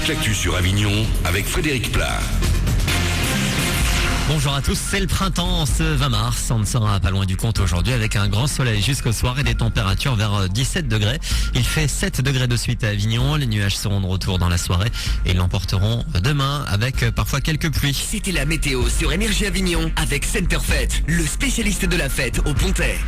toute l'actu sur Avignon avec Frédéric Plat. Bonjour à tous, c'est le printemps ce 20 mars. On ne sera pas loin du compte aujourd'hui avec un grand soleil jusqu'au soir et des températures vers 17 degrés. Il fait 7 degrés de suite à Avignon. Les nuages seront de retour dans la soirée et l'emporteront demain avec parfois quelques pluies. C'était la météo sur Énergie Avignon avec Centerfait, le spécialiste de la fête au Pontet.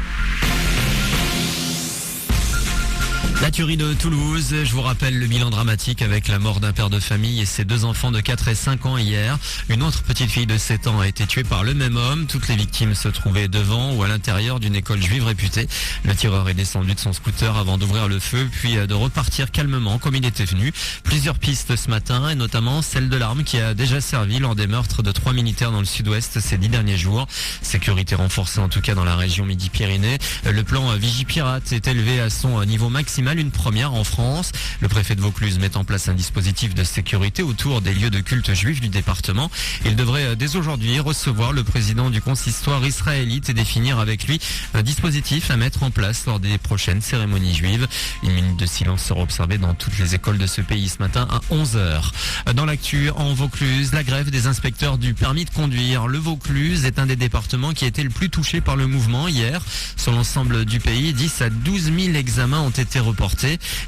La tuerie de Toulouse, je vous rappelle le bilan dramatique avec la mort d'un père de famille et ses 2 enfants de 4 et 5 ans hier. Une autre petite fille de 7 ans a été tuée par le même homme. Toutes les victimes se trouvaient devant ou à l'intérieur d'une école juive réputée. Le tireur est descendu de son scooter avant d'ouvrir le feu puis de repartir calmement comme il était venu. Plusieurs pistes ce matin et notamment celle de l'arme qui a déjà servi lors des meurtres de 3 militaires dans le sud-ouest ces 10 derniers jours. Sécurité renforcée en tout cas dans la région Midi-Pyrénées. Le plan Vigipirate est élevé à son niveau maximal. Une première en France. Le préfet de Vaucluse met en place un dispositif de sécurité autour des lieux de culte juifs du département. Il devrait dès aujourd'hui recevoir le président du consistoire israélite et définir avec lui un dispositif à mettre en place lors des prochaines cérémonies juives. Une minute de silence sera observée dans toutes les écoles de ce pays ce matin à 11h. Dans l'actu, en Vaucluse, la grève des inspecteurs du permis de conduire. Le Vaucluse est un des départements qui a été le plus touché par le mouvement hier. Sur l'ensemble du pays, 10 à 12 000 examens ont été reportés.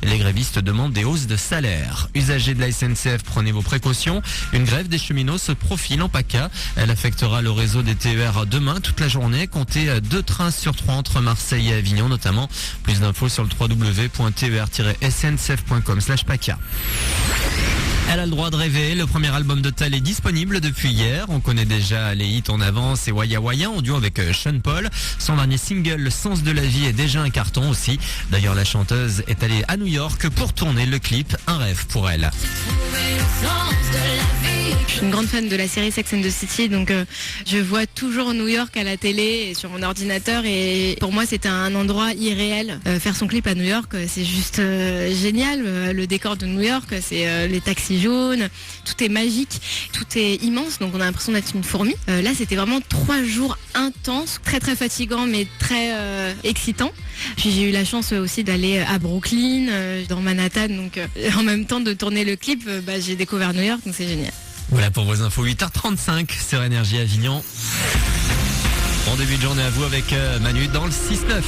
Les grévistes demandent des hausses de salaire. Usagers de la SNCF, prenez vos précautions. Une grève des cheminots se profile en PACA. Elle affectera le réseau des TER demain toute la journée. Comptez 2 trains sur 3 entre Marseille et Avignon notamment. Plus d'infos sur le www.ter-sncf.com/PACA. Elle a le droit de rêver. Le premier album de Tal est disponible depuis hier. On connaît déjà les hits En Avance et Waya Waya en duo avec Sean Paul. Son dernier single, Le Sens de la Vie, est déjà un carton aussi. D'ailleurs, la chanteuse est allée à New York pour tourner le clip Un rêve pour elle. Je suis une grande fan de la série Sex and the City, donc je vois toujours New York à la télé et sur mon ordinateur, et pour moi c'était un endroit irréel. Faire son clip à New York, c'est juste génial. Le décor de New York, c'est les taxis jaunes, tout est magique, tout est immense, donc on a l'impression d'être une fourmi. Là c'était vraiment 3 jours intenses, très très fatigants mais très excitants. Puis j'ai eu la chance aussi d'aller à Brooklyn, dans Manhattan, donc en même temps de tourner le clip, j'ai découvert New York, donc c'est génial. Voilà pour vos infos, 8h35 sur Énergie Avignon. Bon début de journée à vous avec Manu dans le 6-9.